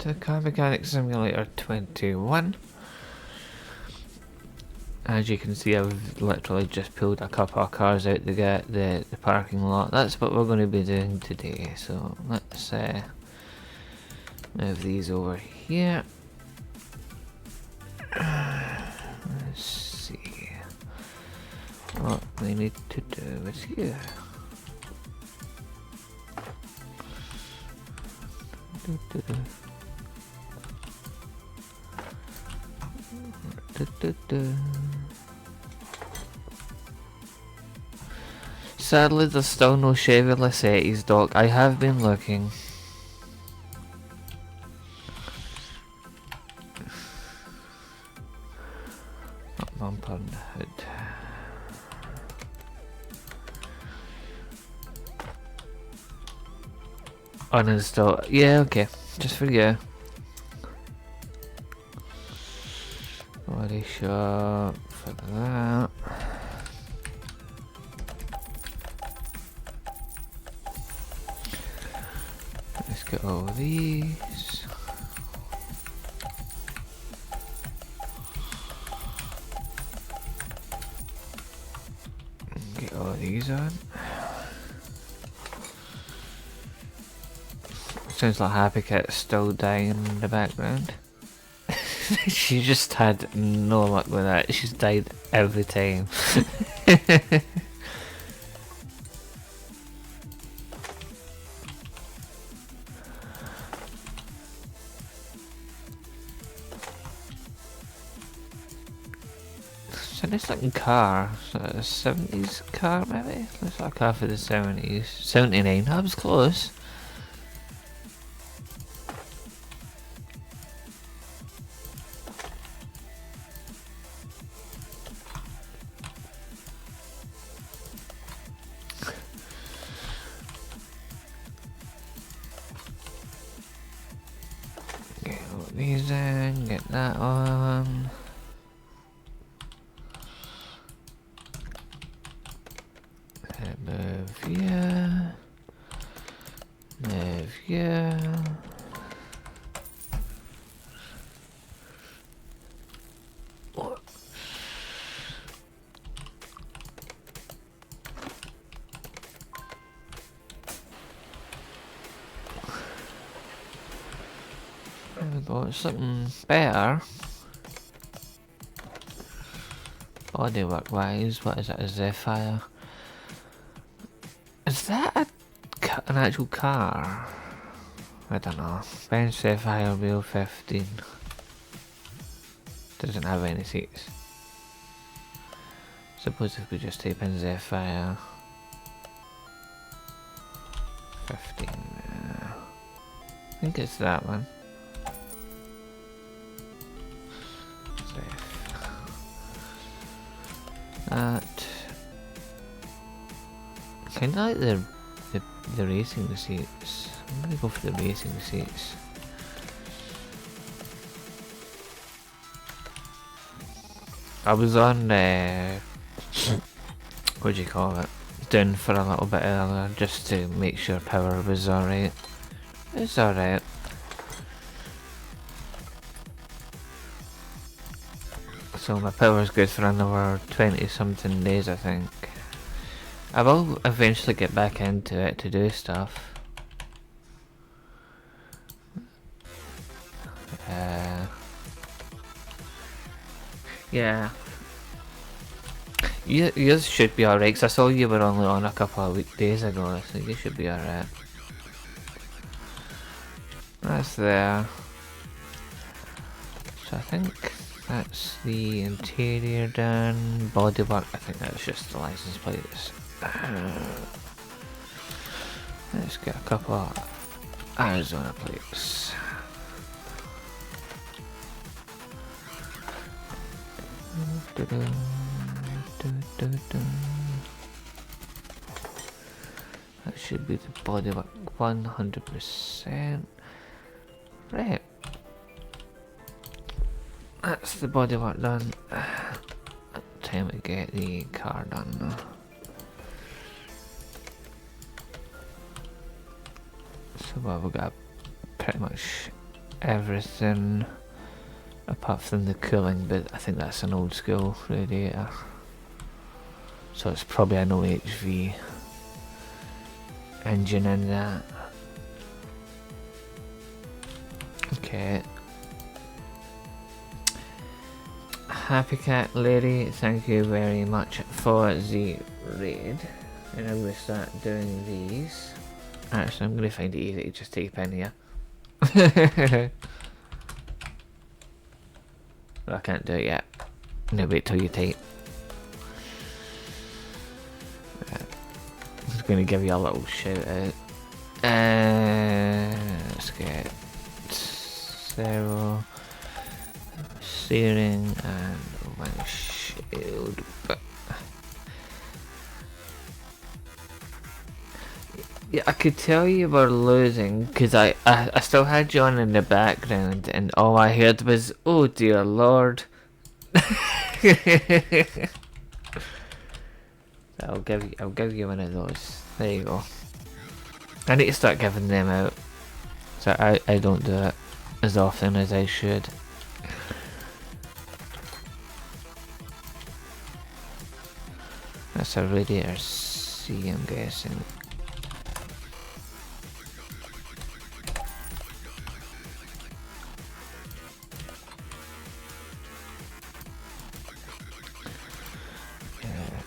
to Car Mechanic Simulator 21. As you can see, I've literally just pulled a couple of cars out to get the parking lot. That's what we're going to be doing today. So let's move these over here. Let's see what we need to do is here. Sadly, there's still no Chevy Lassetti's, Doc. I have been looking. Bumper on the hood. Uninstall. Yeah, okay. Just for you. Body shop for that. Let's get all these. Get all these on. Sounds like Happy Cat's still dying in the background. She just had no luck with that. She's died every time. It's a nice looking car. It's a 70s car maybe? Looks like a car for the 70s. 79, that was close. These in, get that on. Move here. Move here. Oh. There we go, it's looking better. Bodywork wise, what is that? A Zephyr? Is that an actual car? I don't know. Benz Zephyr Wheel 15. Doesn't have any seats. Suppose if we just type in Zephyr 15. I think it's that one. That kind of like the racing seats. I'm gonna go for the racing seats. I was on what do you call it? Down for a little bit earlier just to make sure power was alright. It's alright. So my power's good for another 20 something days, I think. I will eventually get back into it to do stuff. Yeah. Yours should be alright, cause I saw you were only on a couple of weekdays ago, so you should be alright. That's there. So I think that's the interior done. Bodywork, I think that's just the license plates. Let's get a couple of Arizona plates. That should be the bodywork 100%. Right. That's the bodywork done. Time to get the car done now. So well, we've got pretty much everything apart from the cooling, but I think that's an old school radiator. So it's probably an OHV engine in that. Okay. Happy Cat Lady, thank you very much for the raid. And I'm going to start doing these. Actually, I'm going to find it easy to just take a pen here. Well, I can't do it yet. No, wait till you type. I'm just going to give you a little shout out. Let's get zero steering and windshield. Yeah, I could tell you were losing because I still had you on in the background, and all I heard was, "Oh dear Lord." I'll give you one of those. There you go. I need to start giving them out, so I don't do it as often as I should. That's a radiator C, I'm guessing.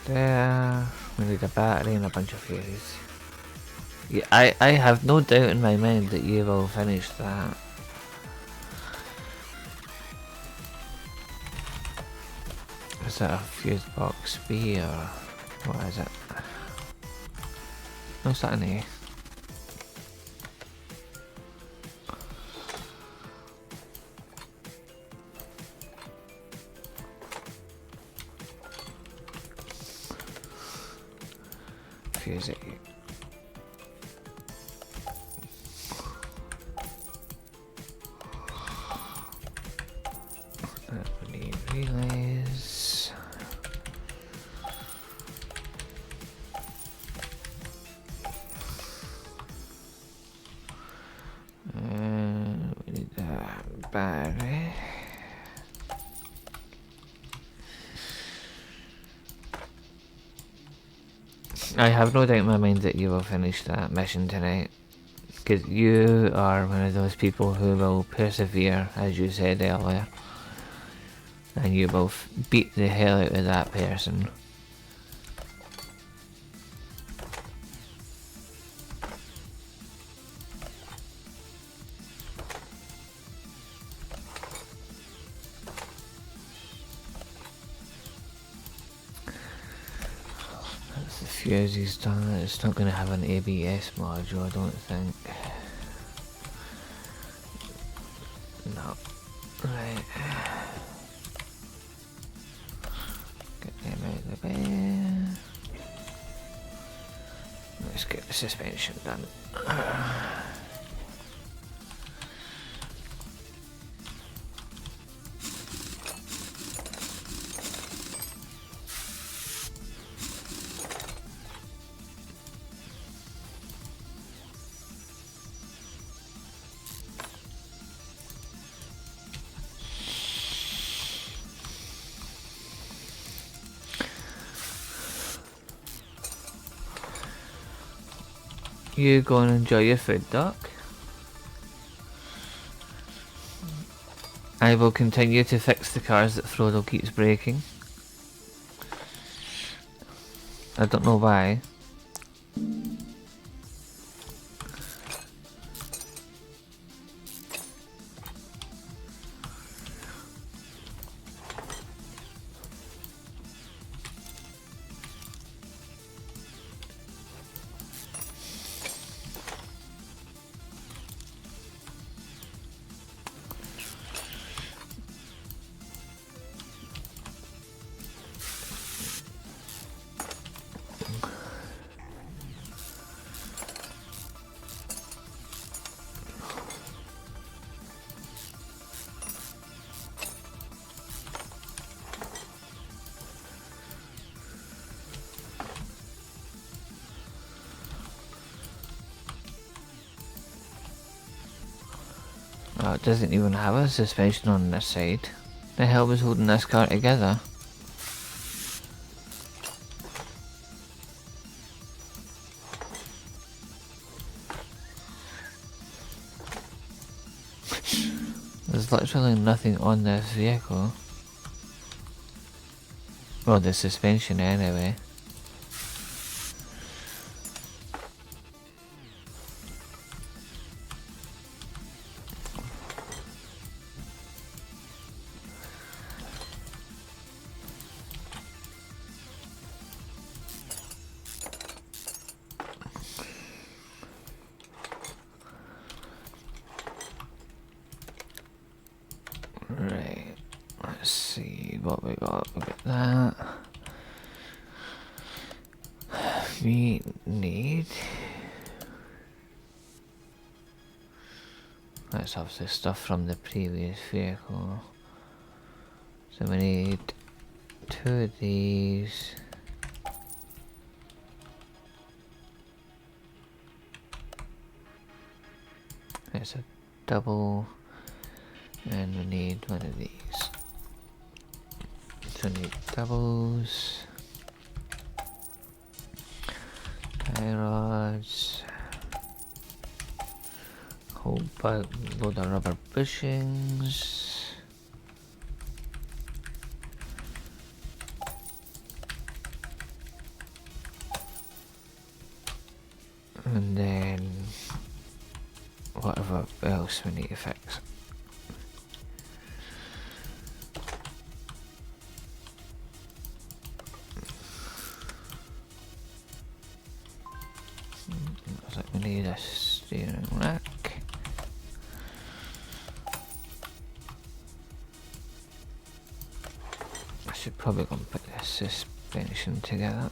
There, we need a battery and a bunch of fuses. Yeah, I have no doubt in my mind that you will finish that. Is that a fuse box B or what is it? No, is that an A? Fuse it. We need relays. We need a battery. I have no doubt in my mind that you will finish that mission tonight, because you are one of those people who will persevere, as you said earlier, and you will beat the hell out of that person. Fusy's done it. It's not going to have an ABS module, I don't think. No. Right. Get them out of the way. Let's get the suspension done. You go and enjoy your food, Doc. I will continue to fix the cars that Frodo keeps breaking. I don't know why. it doesn't even have a suspension on this side. The hell was holding this car together? There's literally nothing on this vehicle. Well, the suspension anyway. Right, let's see what we got. We got that. We need... Let's have the stuff from the previous vehicle. So we need 2 of these. It's a double. And we need 1 of these. So we need doubles. Tie rods. Whole load of rubber bushings. And then whatever else we need to fix. Looks like we need a steering rack. I should probably go and put the suspension together.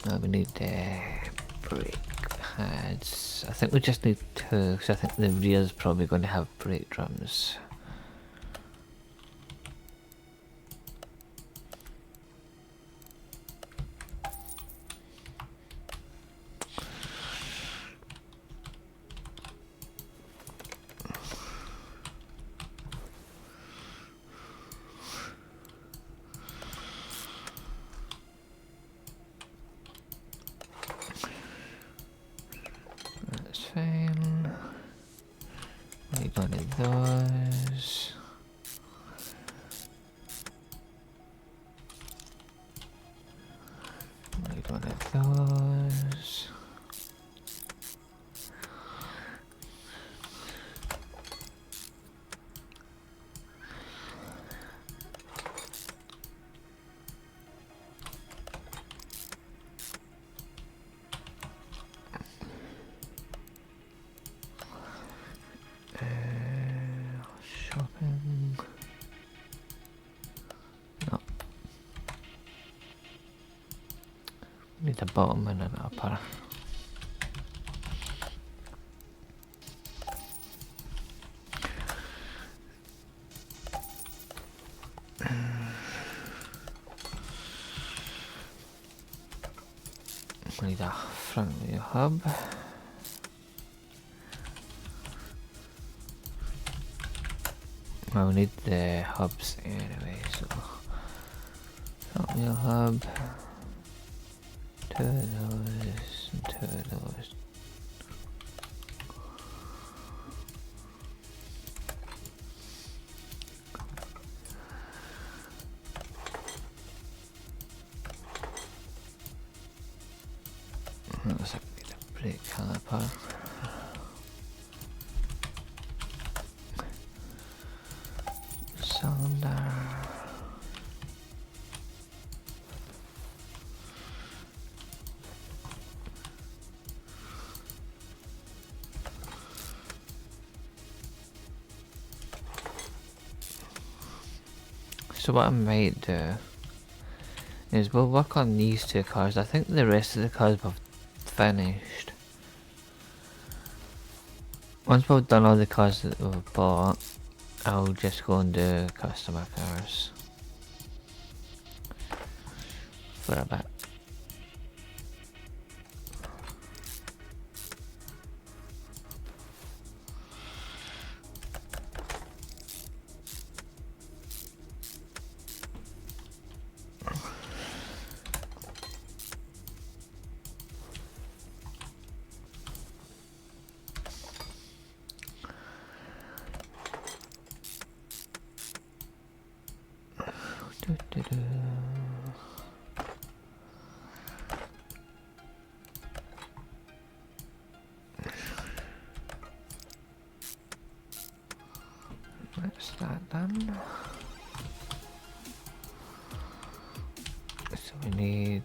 Now we need the brake pads. I think we just need 2, because I think the rear's probably going to have brake drums. Fine. We got those. We got those. Shopping. No. Need a bottom and an upper. We need a front wheel hub. Well, we need the hubs anyway, so front wheel hub, 2 of those, and 2 of those. Looks like we need a brake caliper. Cylinder. So what I might do is we'll work on these two cars. I think the rest of the cars we've finished. Once we've done all the cars that we've bought, I'll just go and do customer cars for a bit. That's that done. So we need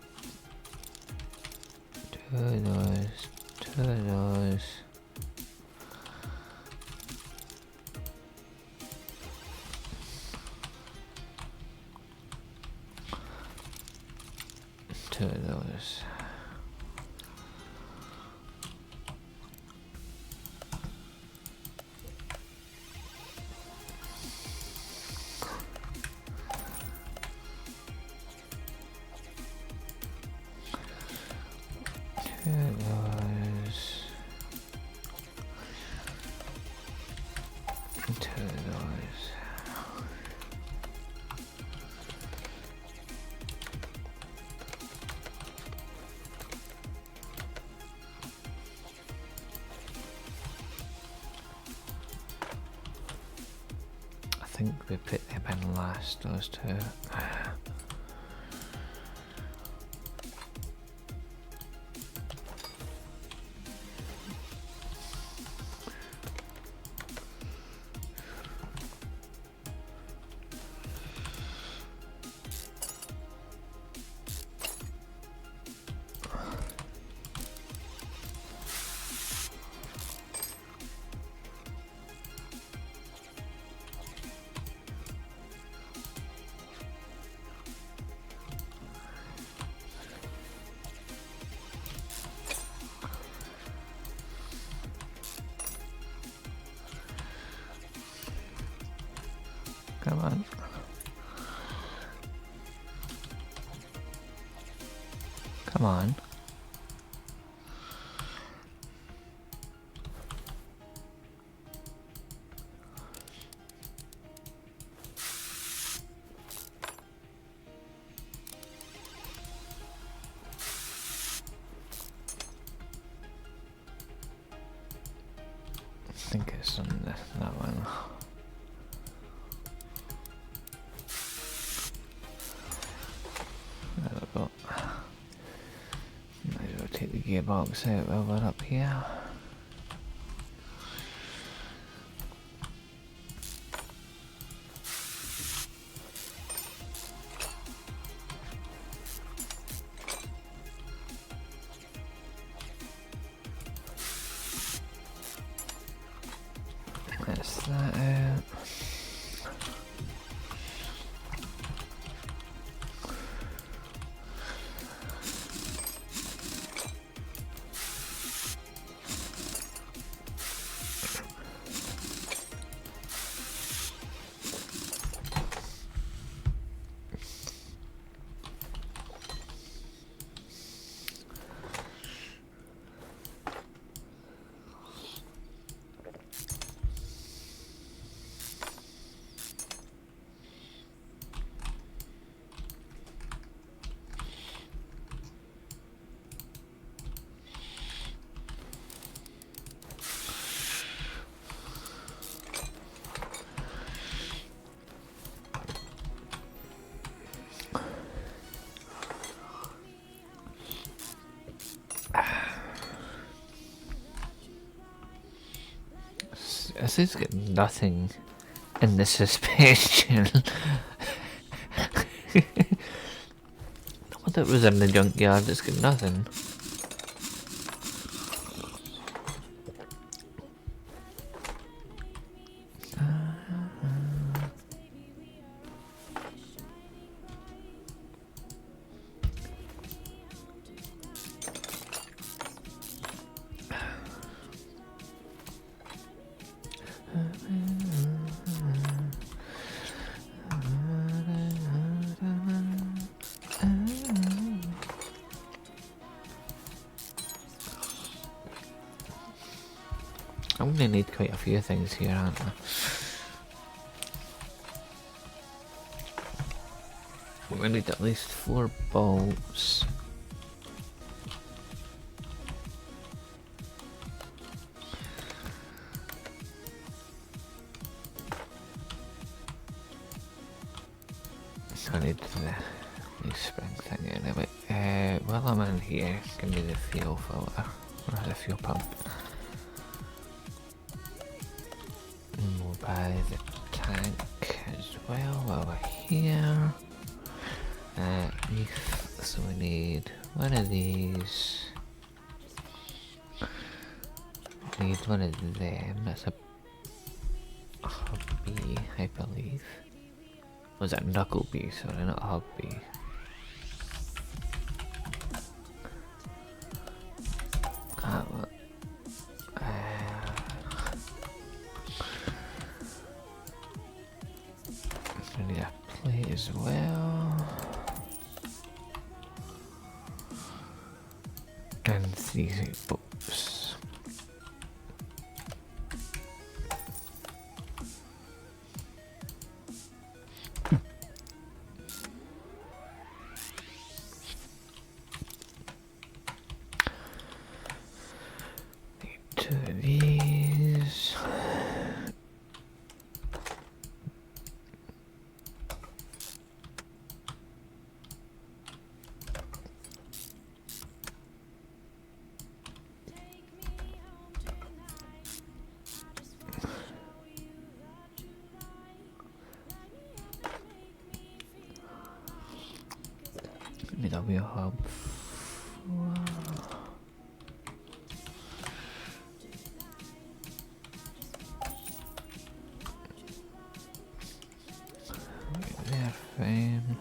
two of those, two of those. Two of those. Two of those. Two of those. I think we put them in last, those two. Come on. Come on. I think it's on that one. There we go. Might as well take the gearbox out while we're up here. That's that out. This has got nothing in the suspension. What that was in the junkyard, it's got nothing. I'm gonna need quite a few things here, aren't I? We're gonna need at least 4 bolts. I need the spring thing anyway. While I'm in here, give me the fuel filter, or the fuel pump. And we'll buy the tank as well while we're here. So we need one of these. We need one of them. That's a hobby, I believe. Was that knuckle bee? Sorry, not hobby. I need a plate as well. And 3 books. Need 2 of these. Need a wheel hub. They're fine.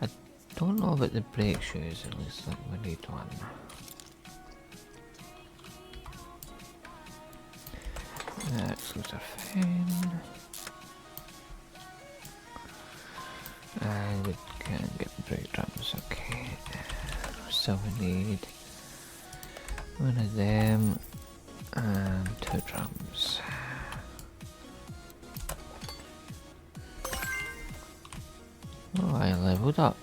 I don't know about the brake shoes, it looks like we need one. Those are fine. And we can get brake drums, okay. So we need one of them and 2 drums. Oh, I leveled up.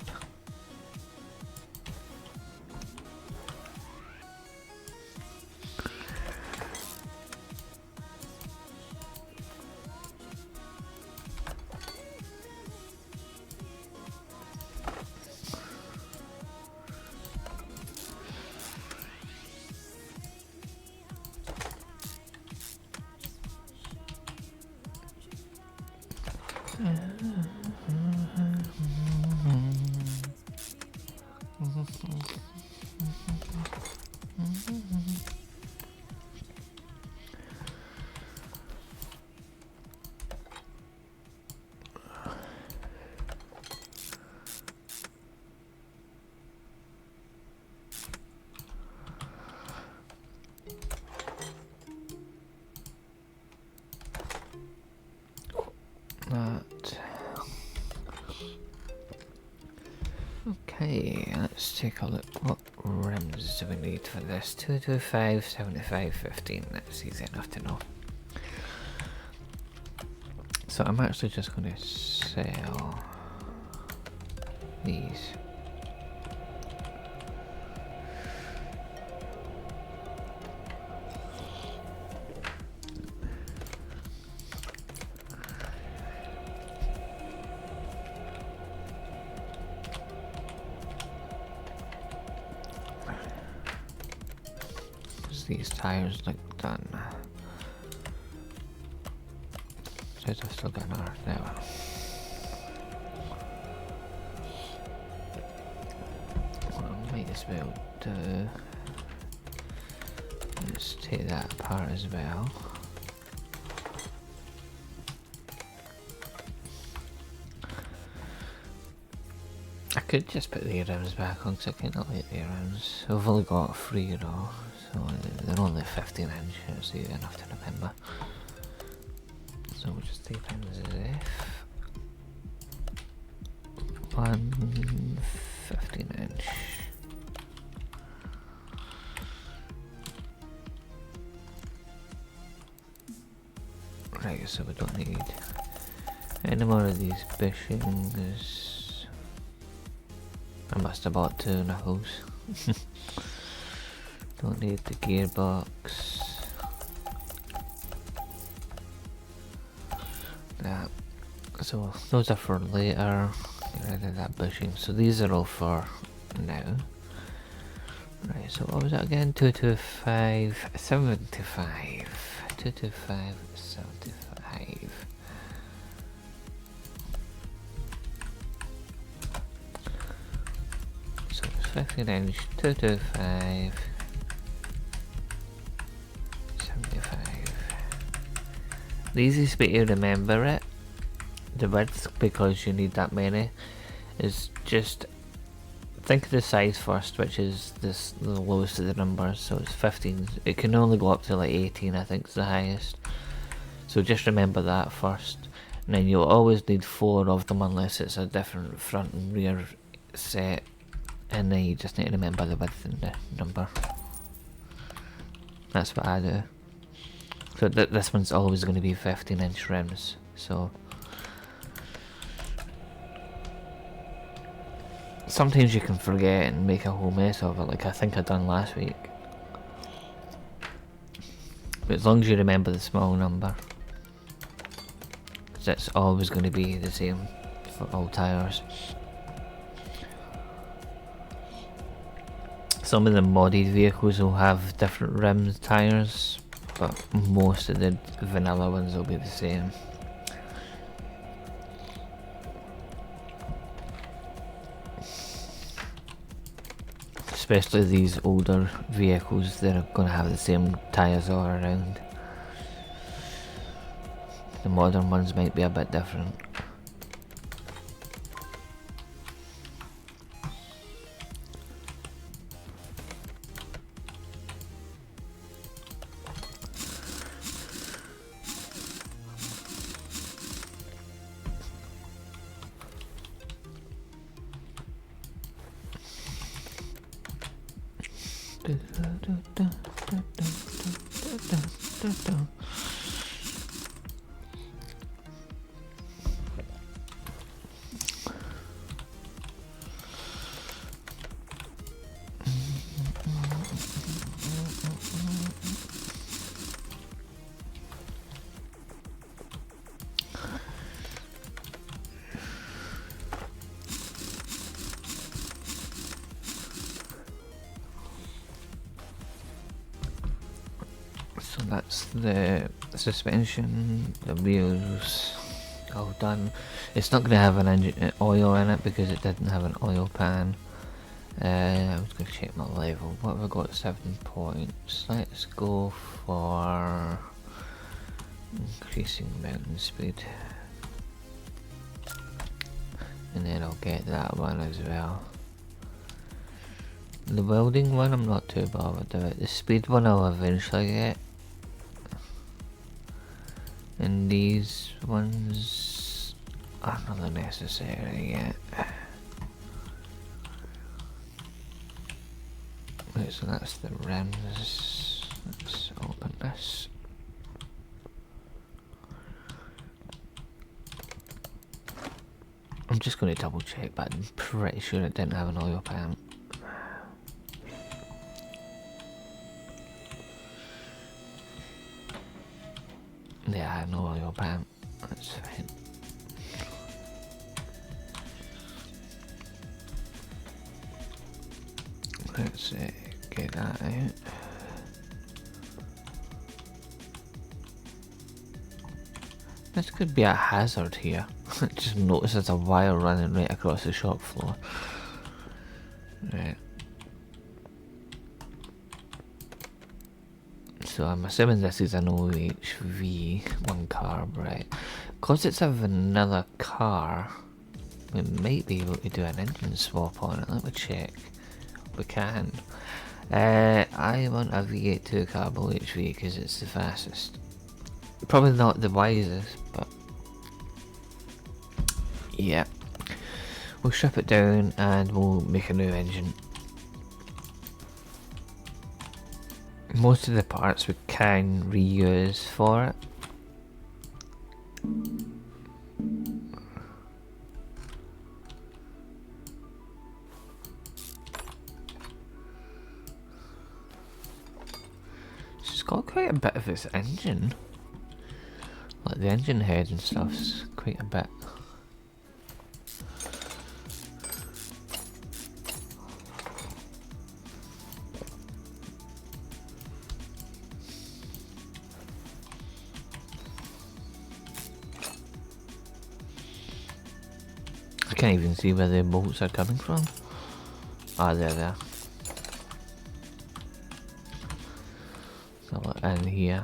Okay, let's take a look. What rims do we need for this? 225, 75, 15. That's easy enough to know. So I'm actually just going to sell these. These tires look done. Says I've still got another there. Well, I might as well do. Let's take that apart as well. I could just put the rims back on because I kind of like the rims. I've only got 3 though. So they're only 15 inches, so easy enough to remember. So we'll just take them as if 1 15-inch. don't need any more of these bushings. I must have bought 2 knuckles. Don't need the gearbox. That. So those are for later. Get rid of that bushing. So these are all for now. Right, so what was that again? 225, 75. 225, 75. So it's 15 inch, 225, 75. The easiest way to remember it, the width, because you need that many, is just think of the size first, which is the lowest of the numbers, so it's 15. It can only go up to like 18, I think is the highest. So just remember that first. And then you'll always need 4 of them unless it's a different front and rear set. And then you just need to remember the width and the number. That's what I do. So this one's always going to be 15-inch rims, so... Sometimes you can forget and make a whole mess of it, like I think I done last week. But as long as you remember the small number, because it's always going to be the same for all tyres. Some of the modded vehicles will have different rims, tyres, but most of the vanilla ones will be the same. Especially these older vehicles, they're going to have the same tyres all around. The modern ones might be a bit different. So that's the suspension, the wheels, all done. It's not going to have an engine oil in it because it didn't have an oil pan. I was going to check my level. What have I got? 7 points. Let's go for increasing mountain speed. And then I'll get that one as well. The welding one I'm not too bothered about. The speed one I'll eventually get. And these ones are not necessary yet. Right, so that's the rims. Let's open this. I'm just going to double check, but I'm pretty sure it didn't have an oil pan. Yeah, no oil pan. That's fine. Let's get that out. This could be a hazard here. Just notice there's a wire running right across the shop floor. Right. So I'm assuming this is an OHV, one carb, right? Because it's a vanilla car, we might be able to do an engine swap on it. Let me check. We can. I want a V8 2 carb OHV because it's the fastest. Probably not the wisest, but yeah. We'll strip it down and we'll make a new engine. Most of the parts we can reuse for it. It's got quite a bit of its engine. Like the engine head and stuff's quite a bit. I can't even see where the bolts are coming from. Ah, there. So in here.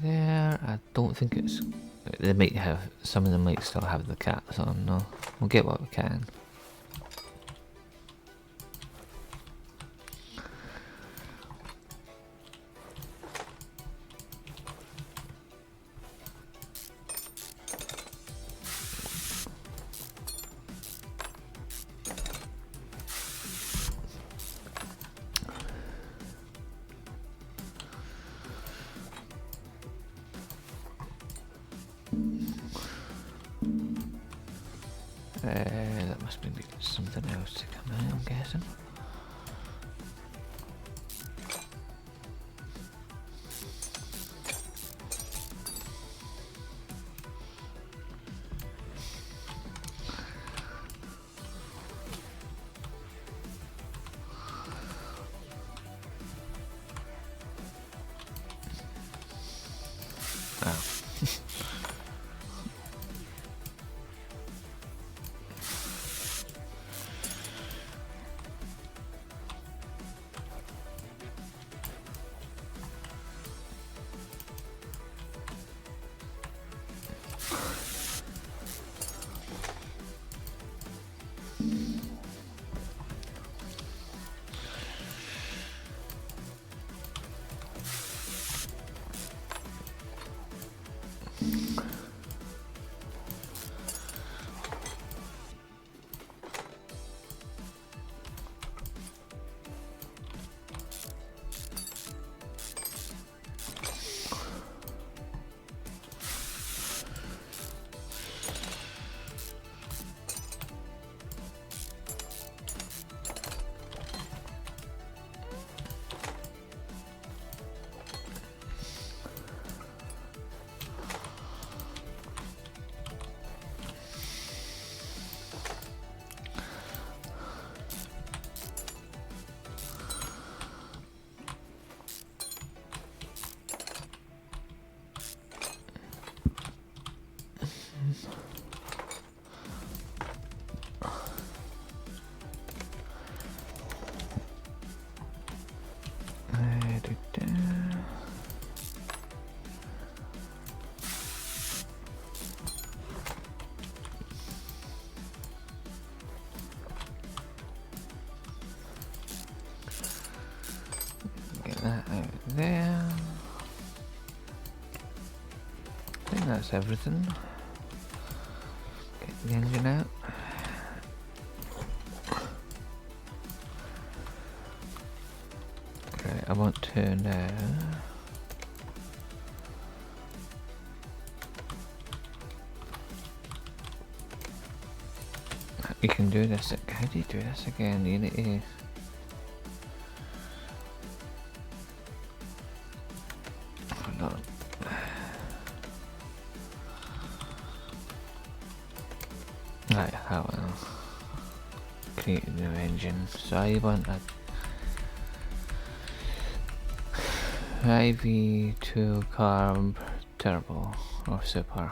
There, I don't think it's. They might have. Some of them might still have the caps on. No, we'll get what we can. That must be something else to come out, I'm guessing. Oh. Get that out there. I think that's everything. Get the engine out. Right, I want to now. You can do this. How do you do this again? You need to. Hold on. Right, how will create a new engine. So I want a IV2 carb turbo or super.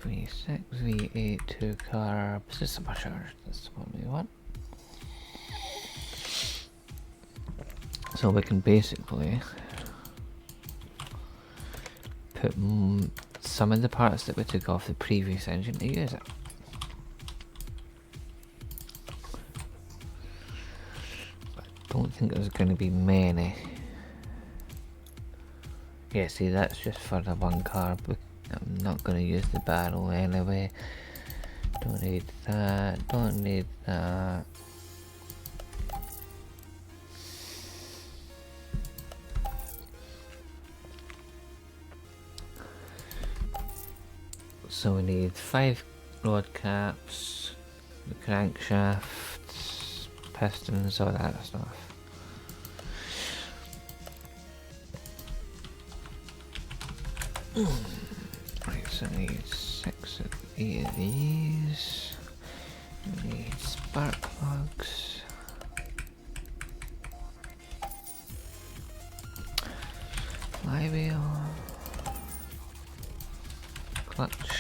V6, V8, 2 carbs, just some charge, that's what we want. So we can basically put some of the parts that we took off the previous engine to use it. But I don't think there's going to be many. Yeah, see, that's just for the one carb. I'm not going to use the barrel anyway. Don't need that, don't need that. So we need 5 rod caps, the crankshafts, pistons, all that stuff. Right, so I need 6 of 8 of these. We need spark plugs. Flywheel. Clutch.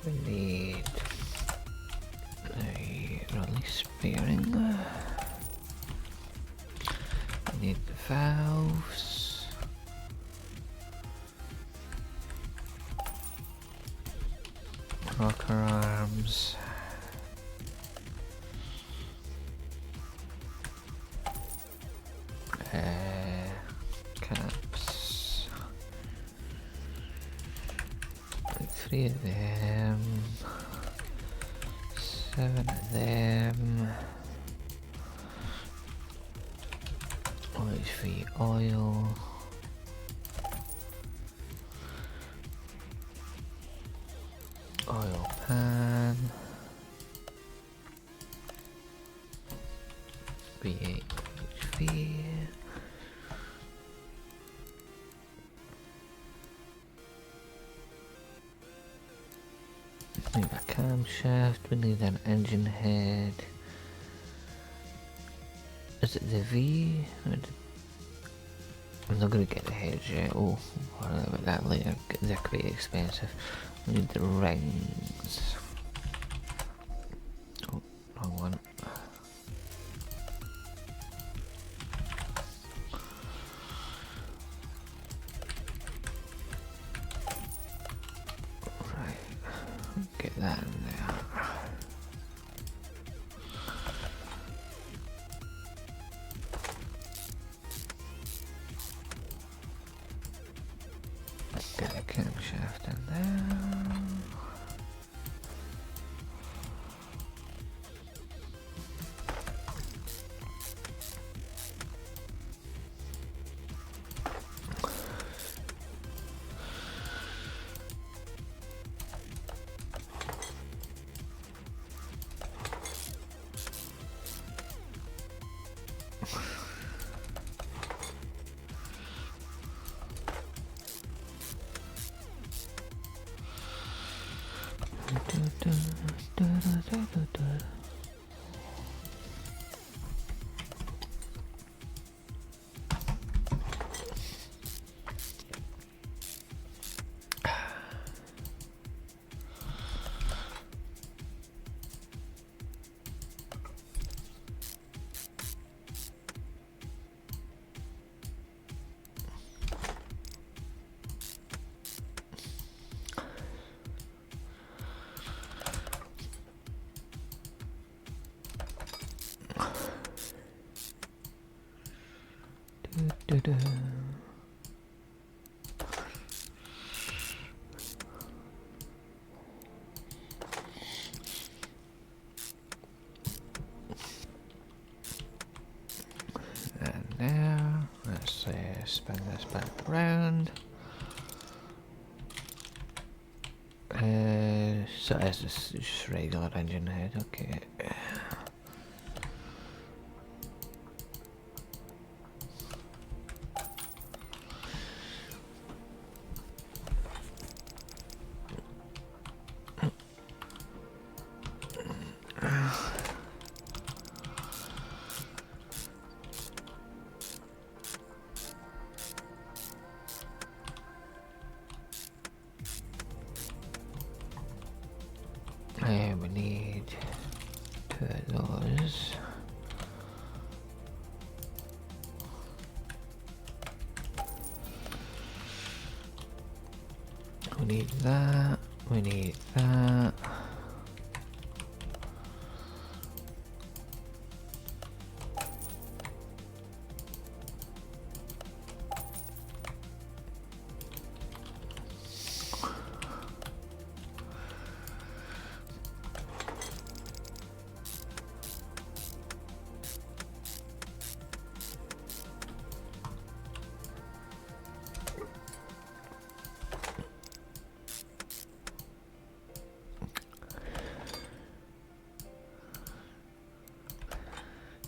We need a release bearing. We need the valves. Rocker arms. Caps. 3 of them. 7 of them. OHV oil. Oil pan. V8 HV. We need a camshaft, we need an engine head. Is it the V? I'm not going to get the heads yet. Oh, I'll worry about that later. They're quite expensive. We need the rings. Oh, wrong one. Get that in there. Get a camshaft in there. And now, let's spin this back around. So it's just regular engine head, okay. need 2 of those. We need that. We need that.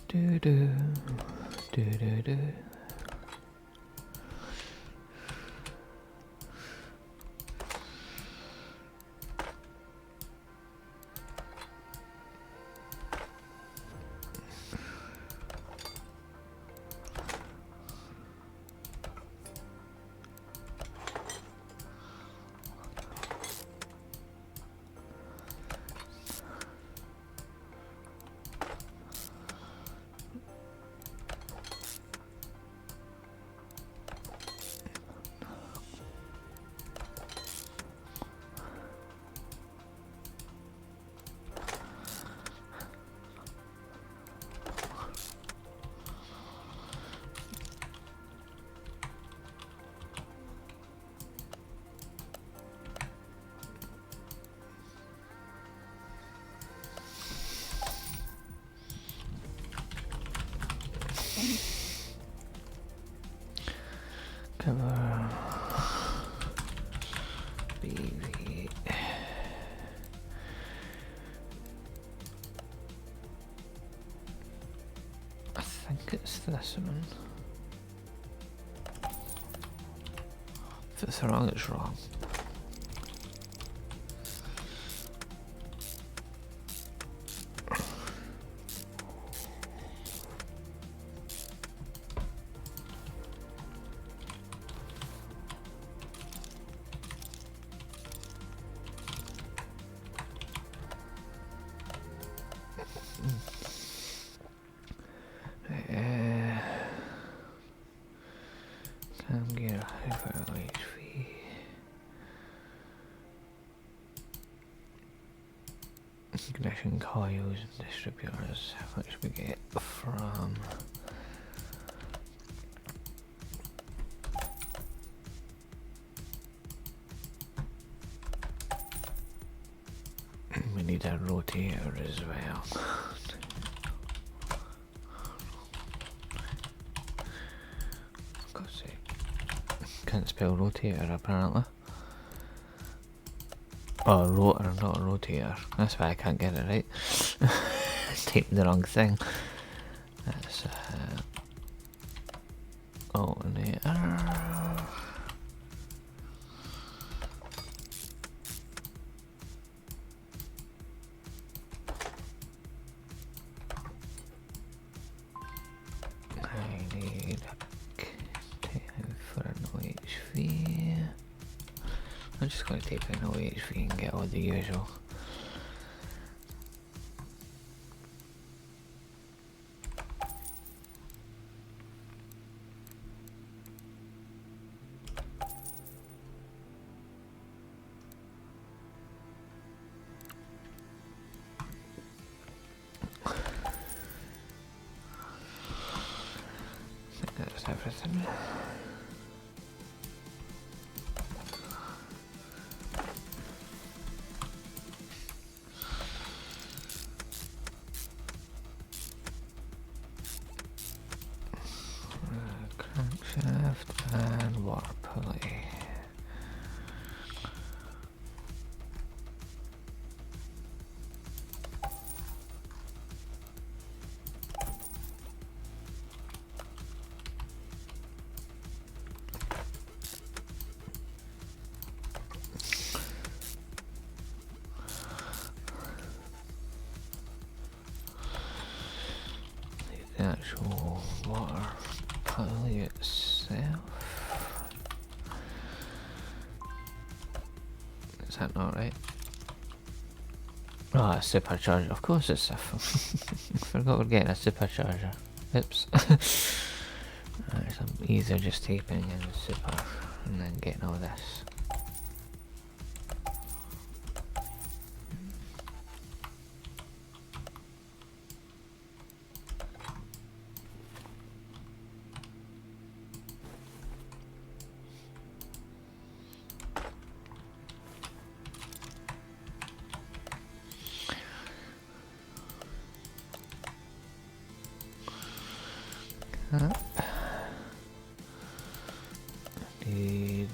Do do do do do. Cover BV. I think it's this one. If it's wrong, it's wrong. Cam gear, hyper HV. Ignition coils and distributors, which we get from we need a rotator as well. God's sake. Can't spell rotator apparently. Oh, rotor, not a rotator. That's why I can't get it right. Typed the wrong thing. That's alternator. I need a type for an OHV. I'm just going to type in OHV and get all the usual. That's everything. Crankshaft and water pulley. The actual water pulley itself. Is that not right? Oh, a supercharger. Of course it's a... forgot we're getting a supercharger. Oops. Right, so easier just typing in super and then getting all this.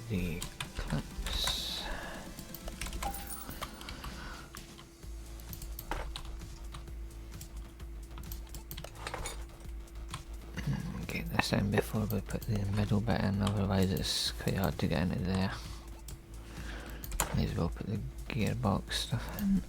The clips. Get this in before we put the middle bit in, otherwise it's quite hard to get into there. May as well put the gearbox stuff in.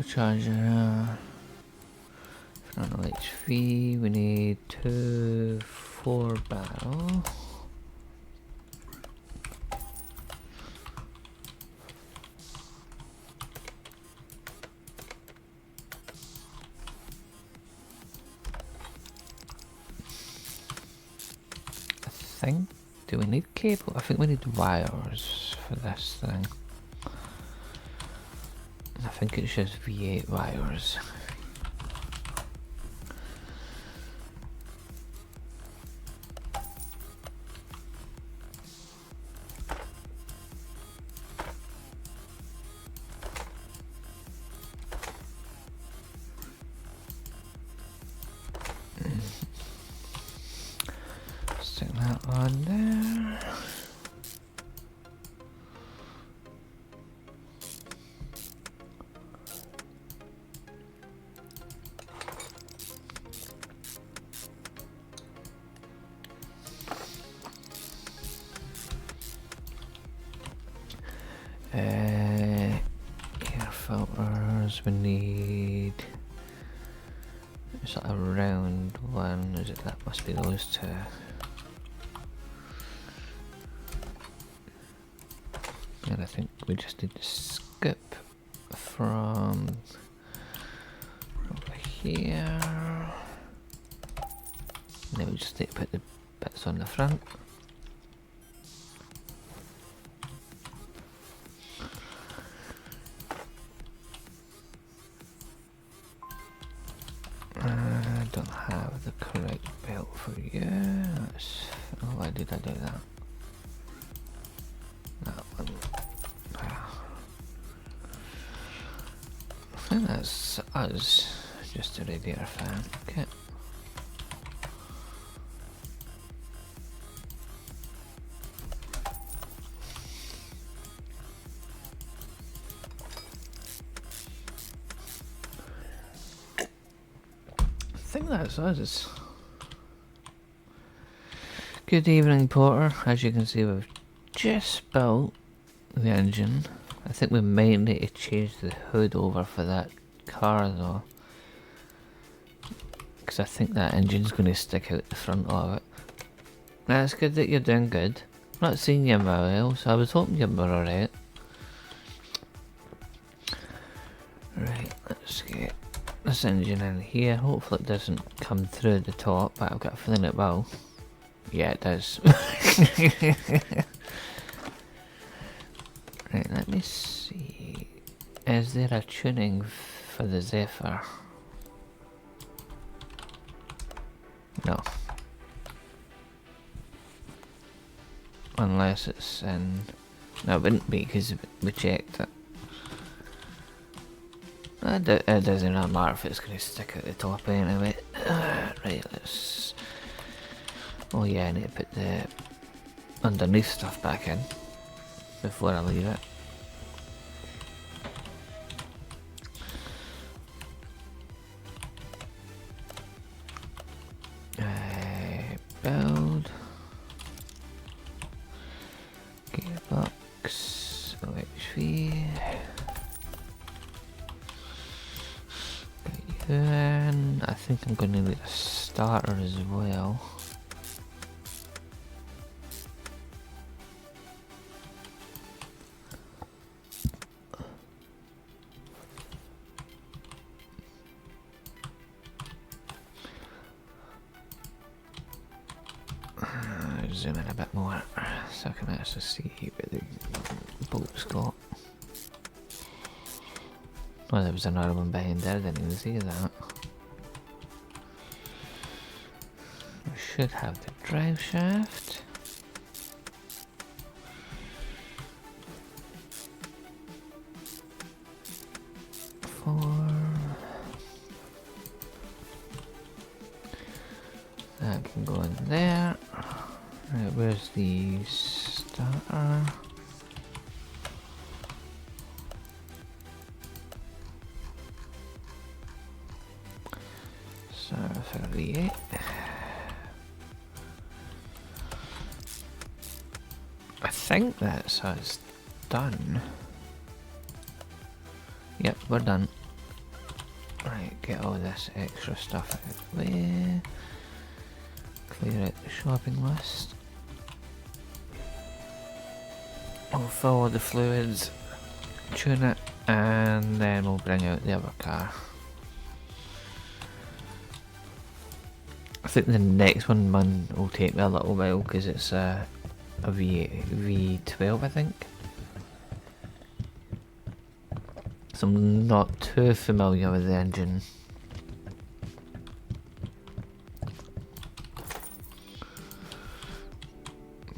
Charger front HV, we need 2 4-barrel. I think, do we need cable? I think we need wires for this thing. I think it's just V8 wires. Stick that on there. Air filters, we need... Is that a round one? Is it? That must be those two. And I think we just need to skip from over here. And then we just need to put the bits on the front. I don't have the correct belt for you. Oh, why did I do that? That one. I think that's us. Just a radiator fan. Okay. that's us. Good evening, Porter. As you can see, we've just built the engine. I think we might need to change the hood over for that car though, because I think that engine's going to stick out the front of it. That's good that you're doing good. Not seeing you very well, so I was hoping you were alright. Right, let's get this engine in here. Hopefully it doesn't come through the top, but I've got a feeling it will. Yeah, it does. Right, let me see. Is there a tuning for the Zephyr? No. Unless it's in... No, it wouldn't be because we checked it. It doesn't really matter if it's going to stick at the top anyway. Right, let's... Oh yeah, I need to put the underneath stuff back in before I leave it. Build. Gearbox. OHV. Get you in. I think I'm going to need a starter as well. Zoom in a bit more so I can actually see where the bolts got. Oh, there was another one behind there, I didn't even see that. We should have the drive shaft. That can go in there. Right, where's the starter? Starter 38. I think that's us done. Yep, we're done. Right, get all this extra stuff out of the way. Clear out the shopping list. We'll follow the fluids, tune it, and then we'll bring out the other car. I think the next one will take me a little while because it's a V12, I think. So I'm not too familiar with the engine.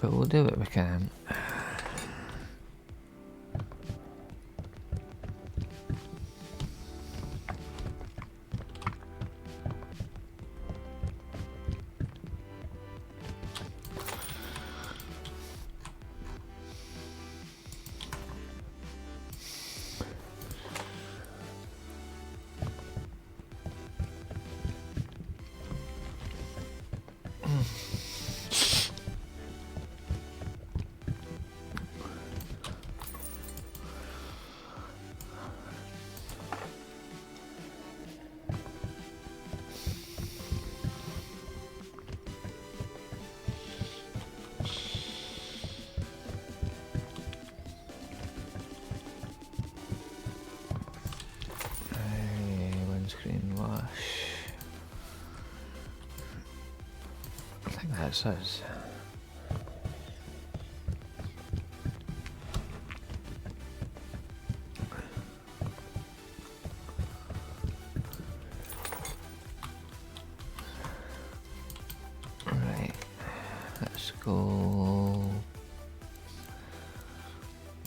But we'll do what we can. Windscreen wash. I think that's us. Right, let's go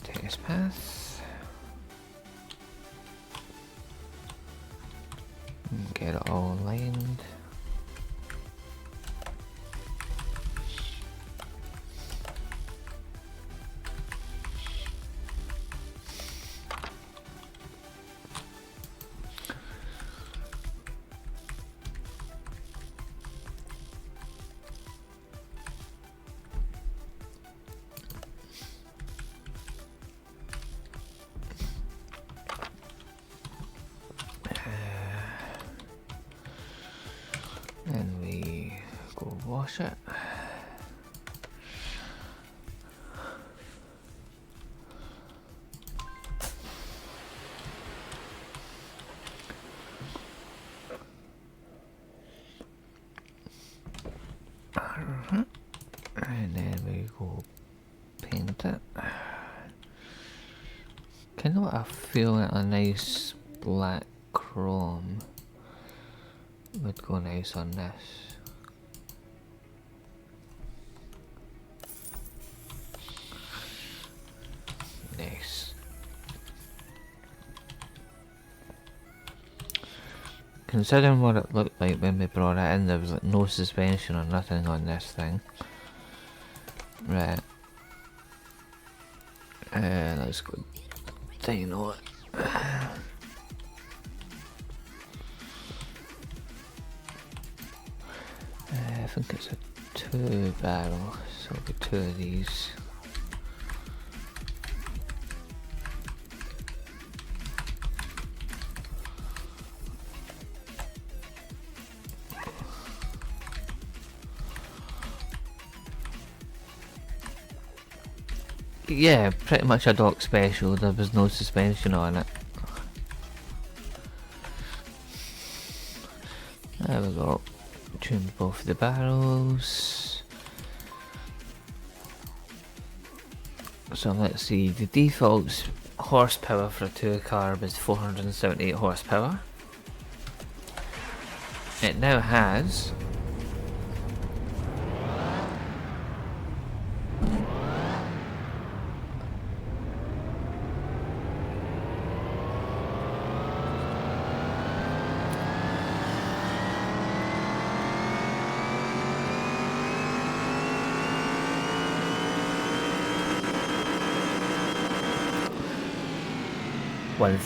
test path. Get it all lined. wash it. And then we go paint it. Kind of what I feel like a nice black chrome would go nice on this. Nice. Considering what it looked like when we brought it in, there was like no suspension or nothing on this thing. Right. Let's go dyno it. I think it's a 2 barrel, so it'll be 2 of these. Yeah, pretty much a dock special, there was no suspension on it. There we go. Tune both the barrels. So let's see, the default horsepower for a 2 carb is 478 horsepower. It now has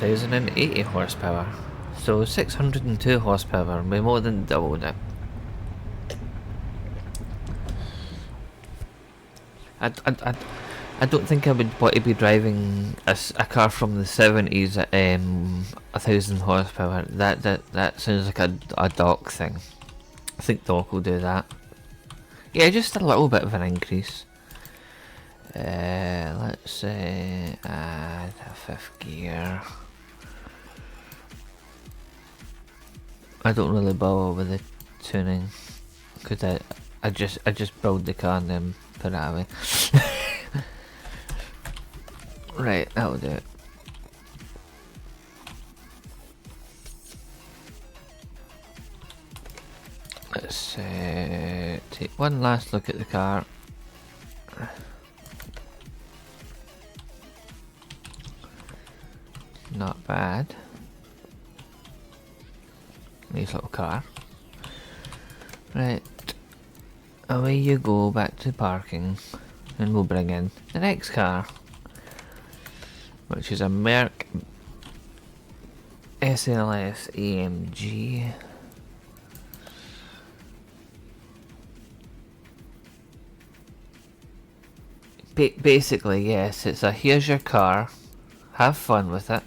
1080 horsepower, so 602 horsepower, we more than doubled it. I don't think I would want to be driving a car from the 70s at 1000 horsepower. That sounds like a dock thing. I think dock will do that. Yeah, just a little bit of an increase. Let's say add a 5th gear. I don't really bother with the tuning because I just build the car and then put it away. Right, that'll do it. Let's take one last look at the car. Not bad. Nice little car. Right. Away you go back to parking. And we'll bring in the next car. Which is a Merc SLS AMG. Basically, yes, it's a here's your car. Have fun with it.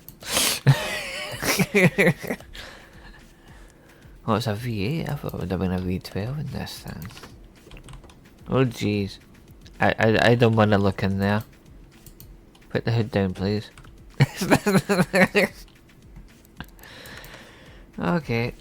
Oh, it's a V8. I thought it would have been a V12 in this thing. Oh jeez. I don't want to look in there. Put the hood down, please. Okay.